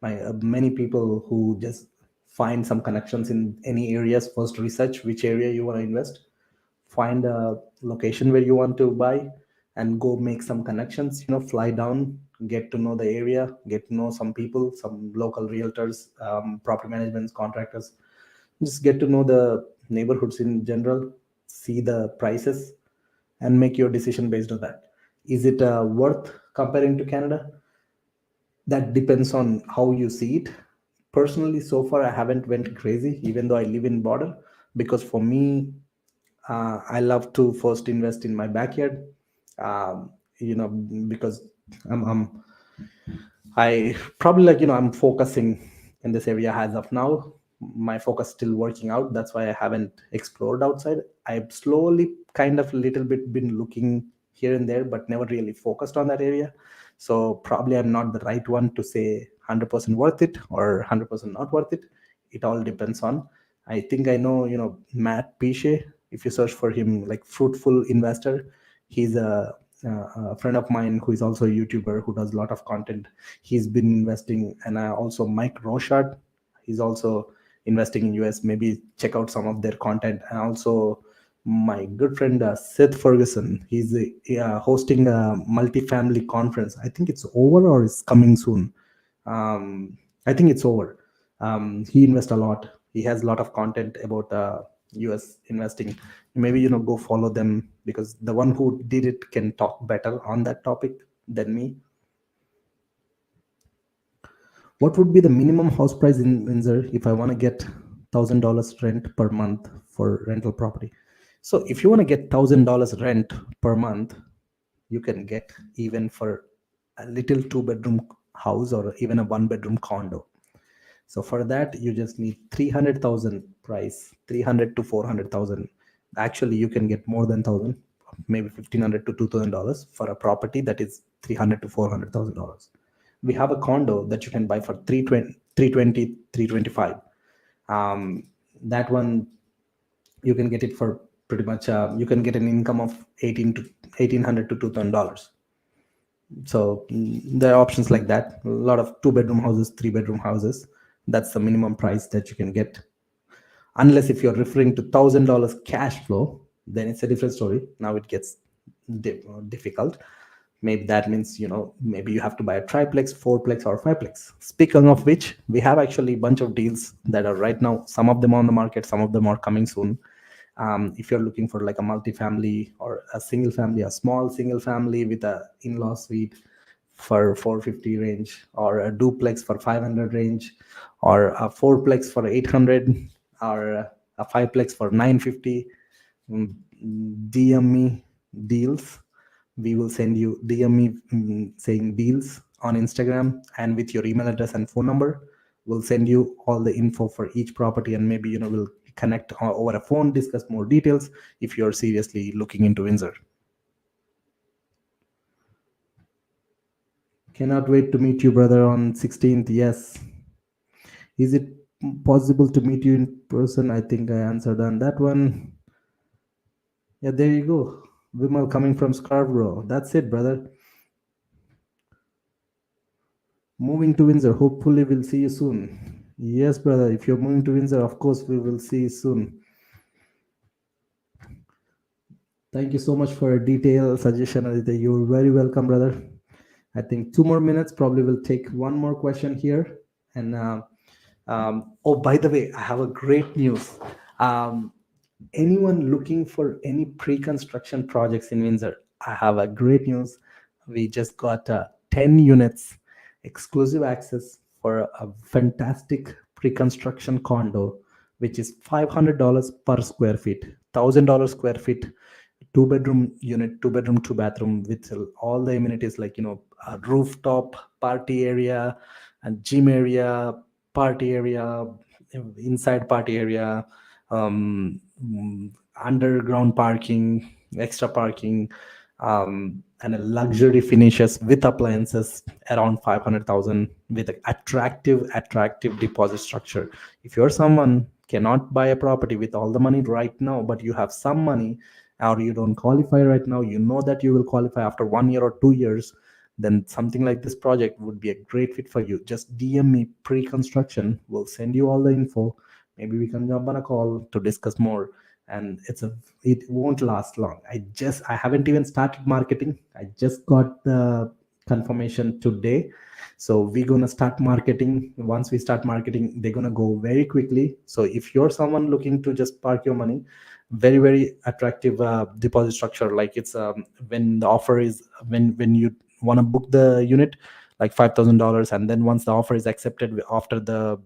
many people who just find some connections in any areas. First research which area you want to invest, find a location where you want to buy, and go make some connections. Fly down, get to know the area, get to know some people, some local realtors, property management contractors. Just get to know the neighborhoods in general, see the prices, and make your decision based on that. Is it worth comparing to Canada? That depends on how you see it. Personally, so far I haven't went crazy, even though I live in border, because for me, I love to first invest in my backyard. Because I'm I probably, I'm focusing in this area as of now. My focus still working out. That's why I haven't explored outside. I've slowly kind of little bit been looking here and there, but never really focused on that area. So probably I'm not the right one to say 100% worth it or 100% not worth it. It all depends on. I think I know, Matt Piche. If you search for him, like Fruitful Investor, he's a friend of mine who is also a YouTuber who does a lot of content. He's been investing, and also Mike Rochard, he's also investing in US. Maybe check out some of their content. And also my good friend Seth Ferguson, he's hosting a multifamily conference. I think it's over or it's coming soon. I think it's over. He invests a lot. He has a lot of content about US investing. Maybe go follow them, because the one who did it can talk better on that topic than me. What would be the minimum house price in Windsor if I want to get $1,000 rent per month for rental property? So if you want to get $1,000 rent per month, you can get even for a little 2 bedroom house or even a 1 bedroom condo. So for that, you just need 300,000 price, 300 to 400,000. Actually, you can get more than 1,000, maybe 1,500 to $2,000 for a property that is 300 to $400,000. We have a condo that you can buy for 320, 325. That one, you can get it for pretty much, you can get an income of 1,800 to $2,000. So there are options like that. A lot of 2 bedroom houses, 3 bedroom houses. That's the minimum price that you can get. Unless if you're referring to $1,000 cash flow, then it's a different story. Now it gets difficult. Maybe that means, maybe you have to buy a triplex, fourplex, or fiveplex. Speaking of which, we have actually a bunch of deals that are right now. Some of them on the market, some of them are coming soon. If you're looking for like a multifamily or a single family, a small single family with a in-law suite for 450 range, or a duplex for 500 range, or a fourplex for 800, or a fiveplex for 950, DM me deals. We will send you DM me saying deals on Instagram, and with your email address and phone number, we'll send you all the info for each property, and maybe we'll connect over a phone, discuss more details if you're seriously looking into Windsor. Cannot wait to meet you, brother, on 16th. Yes. Is it possible to meet you in person? I think I answered on that one. Yeah, there you go. Vimal coming from Scarborough. That's it, brother. Moving to Windsor. Hopefully, we'll see you soon. Yes, brother. If you're moving to Windsor, of course, we will see you soon. Thank you so much for a detailed suggestion, Aditya. You're very welcome, brother. I think 2 more minutes. Probably will take one more question here. And oh, by the way, I have a great news. Anyone looking for any pre-construction projects in Windsor, I have a great news. We just got 10 units, exclusive access for a fantastic pre-construction condo, which is $500 per square feet, $1,000 square feet, 2 bedroom unit, 2 bedroom, 2 bathroom with all the amenities like, a rooftop party area, and gym area, party area, inside party area, underground parking, extra parking, and a luxury finishes with appliances around 500,000 with an attractive deposit structure. If you're someone cannot buy a property with all the money right now, but you have some money, or you don't qualify right now, you know that you will qualify after 1 year or 2 years, then something like this project would be a great fit for you. Just DM me pre-construction. We'll send you all the info. Maybe we can jump on a call to discuss more. And it won't last long. I haven't even started marketing. I just got the confirmation today. So we're gonna start marketing. Once we start marketing, they're gonna go very quickly. So if you're someone looking to just park your money, very attractive deposit structure. Like it's when the offer is when you want to book the unit, like $5,000, and then once the offer is accepted after the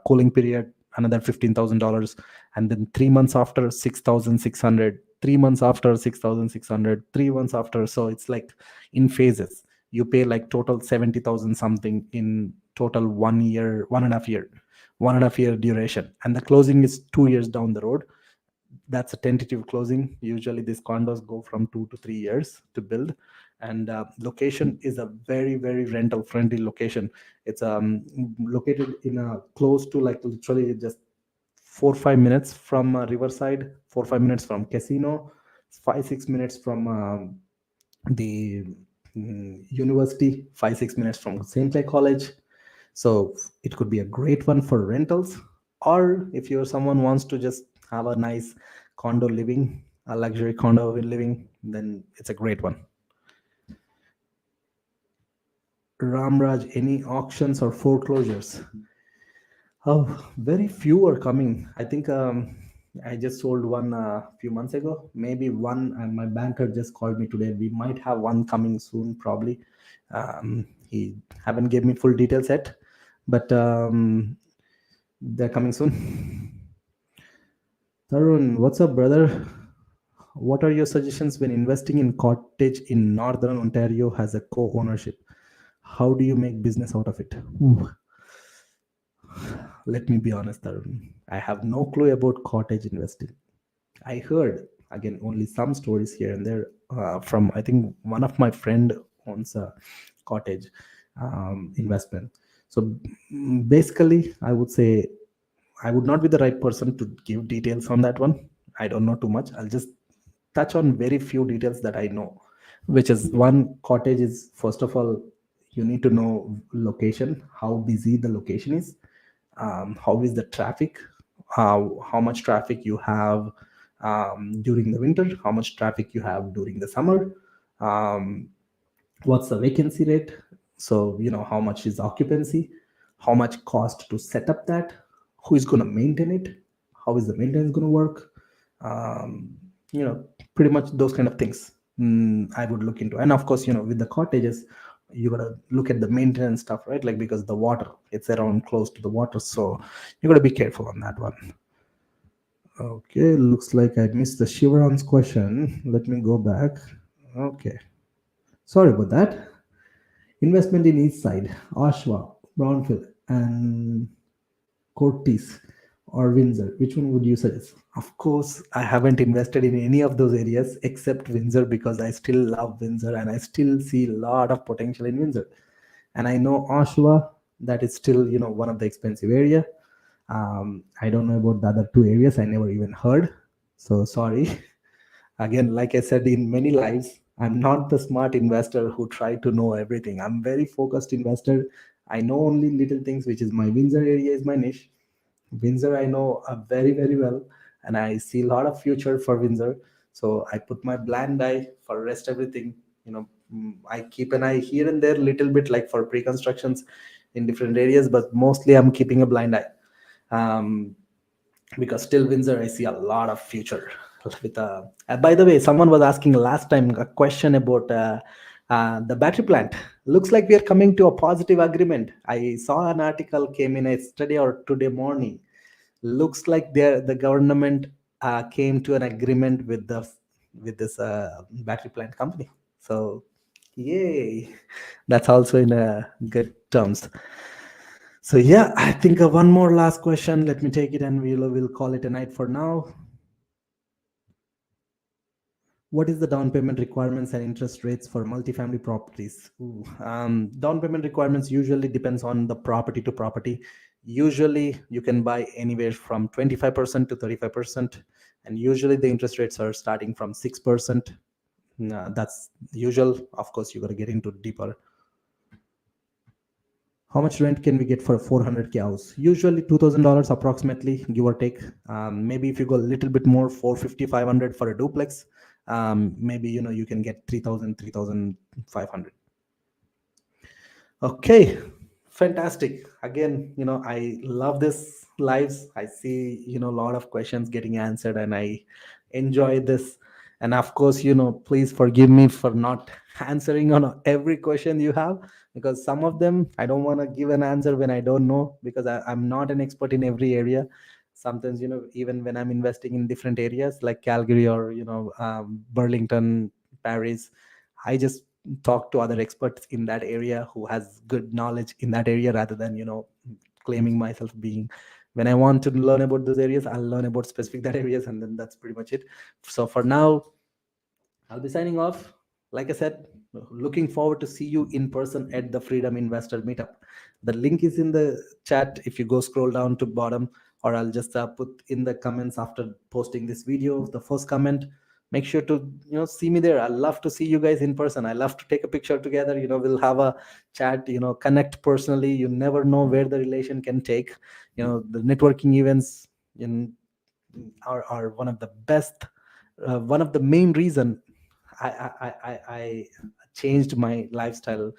cooling period, another $15,000, and then 3 months after 6,600, 3 months after 6,600, 3 months after. So it's like in phases. You pay like total 70,000 something in total 1 year, 1.5 year, 1.5 year duration, and the closing is 2 years down the road. That's a tentative closing. Usually these condos go from 2 to 3 years to build. And location is a very rental friendly location. It's located in a close to, like, literally just 4 or 5 minutes from riverside, 4 or 5 minutes from casino, 5 6 minutes from the university, 5 6 minutes from St. Clair College. So it could be a great one for rentals, or if you're someone wants to just have a nice condo living, a luxury condo living, then it's a great one. Ramraj, any auctions or foreclosures? Oh, very few are coming. I think I just sold one a few months ago. Maybe one, and my banker just called me today. We might have one coming soon, probably. He haven't gave me full details yet, but they're coming soon. Tarun, what's up, brother? What are your suggestions when investing in cottage in Northern Ontario has a co-ownership? How do you make business out of it? Ooh, let me be honest, Tarun. I have no clue about cottage investing. I heard again only some stories here and there from, I think, one of my friend owns a cottage investment. So basically, I would say I would not be the right person to give details on that one. I don't know too much. I'll just touch on very few details that I know, which is one, cottage is, first of all, you need to know location, how busy the location is, how is the traffic, how much traffic you have during the winter, how much traffic you have during the summer, um, what's the vacancy rate, so how much is occupancy, how much cost to set up that, who is going to maintain it, how is the maintenance going to work, um, you know pretty much those kind of things. I would look into. And of course, with the cottages, you got to look at the maintenance stuff, right? Like, because the water, it's around close to the water, so you got to be careful on that one. Okay, looks like I missed the Shivaran's question. Let me go back. Okay, sorry about that. Investment in East Side, Oshawa, Brownfield, and Cortis or Windsor. Which one would you suggest? Of course, I haven't invested in any of those areas except Windsor, because I still love Windsor and I still see a lot of potential in Windsor. And I know Oshawa, that is still, one of the expensive area. I don't know about the other two areas. I never even heard. So sorry. Again, like I said in many lives, I'm not the smart investor who try to know everything. I'm very focused investor. I know only little things, which is my Windsor area is my niche. Windsor I know very well, and I see a lot of future for Windsor. So I put my blind eye for rest everything. I keep an eye here and there, little bit, like for pre-constructions in different areas, but mostly I'm keeping a blind eye. Because still Windsor, I see a lot of future. With by the way, someone was asking last time a question about the battery plant. Looks like we are coming to a positive agreement. I saw an article came in yesterday or today morning. Looks like the government came to an agreement with this battery plant company. So yay, that's also in a good terms. So yeah, I think one more last question. Let me take it, and we'll call it a night for now. What is the down payment requirements and interest rates for multifamily properties? Ooh, down payment requirements usually depends on the property to property. Usually, you can buy anywhere from 25% to 35%, and usually the interest rates are starting from 6%. That's usual. Of course, you got to get into deeper. How much rent can we get for a 400K house? Usually $2,000 approximately, give or take. Maybe if you go a little bit more, 450, 500 for a duplex. Maybe you can get 3,000, 3,500. Okay, fantastic. Again, I love this lives. I see, a lot of questions getting answered, and I enjoy this. And of course, please forgive me for not answering on every question you have, because some of them I don't want to give an answer when I don't know, because I'm not an expert in every area. Sometimes, even when I'm investing in different areas like Calgary or, Burlington, Paris, I just talk to other experts in that area who has good knowledge in that area, rather than claiming myself being. When I want to learn about those areas, I'll learn about specific that areas, and then that's pretty much it. So for now, I'll be signing off. Like I said, looking forward to see you in person at the Freedom Investor Meetup. The link is in the chat if you go scroll down to bottom, or I'll just put in the comments after posting this video. The first comment. Make sure to see me there. I love to see you guys in person. I love to take a picture together. We'll have a chat. Connect personally. You never know where the relation can take. The networking events in are one of the best, one of the main reason I changed my lifestyle,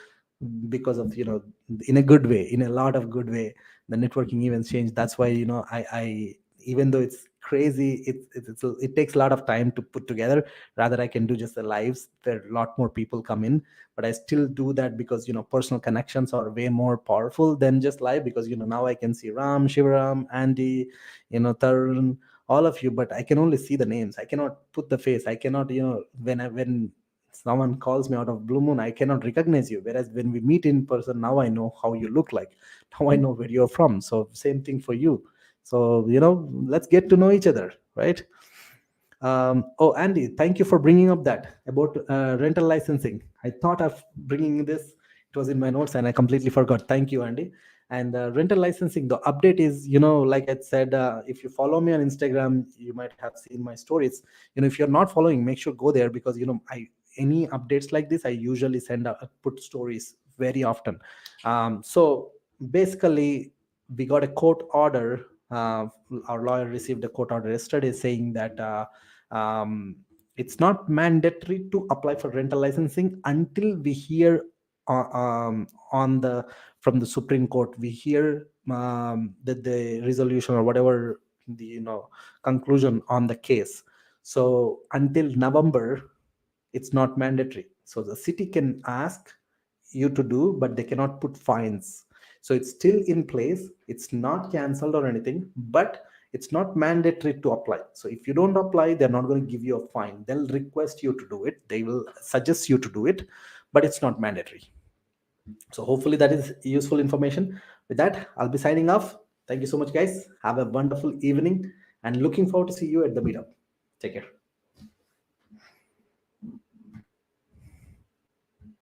because of in a good way, in a lot of good way. The networking events changed. That's why I even though it's crazy, it takes a lot of time to put together. Rather, I can do just the lives where a lot more people come in, but I still do that because personal connections are way more powerful than just live. Because now I can see Ram, Shivaram, Andy, Tarun, all of you, but I can only see the names. I cannot put the face. I cannot, when someone calls me out of blue moon, I cannot recognize you. Whereas when we meet in person, now I know how you look like. Now I know where you're from. So same thing for you. So let's get to know each other, right? Oh, Andy, thank you for bringing up that about rental licensing. I thought of bringing this. It was in my notes and I completely forgot. Thank you, Andy. And rental licensing, the update is, like I said, if you follow me on Instagram, you might have seen my stories. If you're not following, make sure go there, because any updates like this, I usually put stories very often. So basically, we got a court order. Our lawyer received a court order yesterday saying that um, it's not mandatory to apply for rental licensing until we hear on the from the Supreme Court. We hear that the resolution or whatever the conclusion on the case. So until November, it's not mandatory. So the city can ask you to do, but they cannot put fines. So it's still in place. It's not canceled or anything, but it's not mandatory to apply. So if you don't apply, they're not going to give you a fine. They'll request you to do it. They will suggest you to do it, but it's not mandatory. So hopefully that is useful information. With that, I'll be signing off. Thank you so much, guys. Have a wonderful evening and looking forward to see you at the meetup. Take care.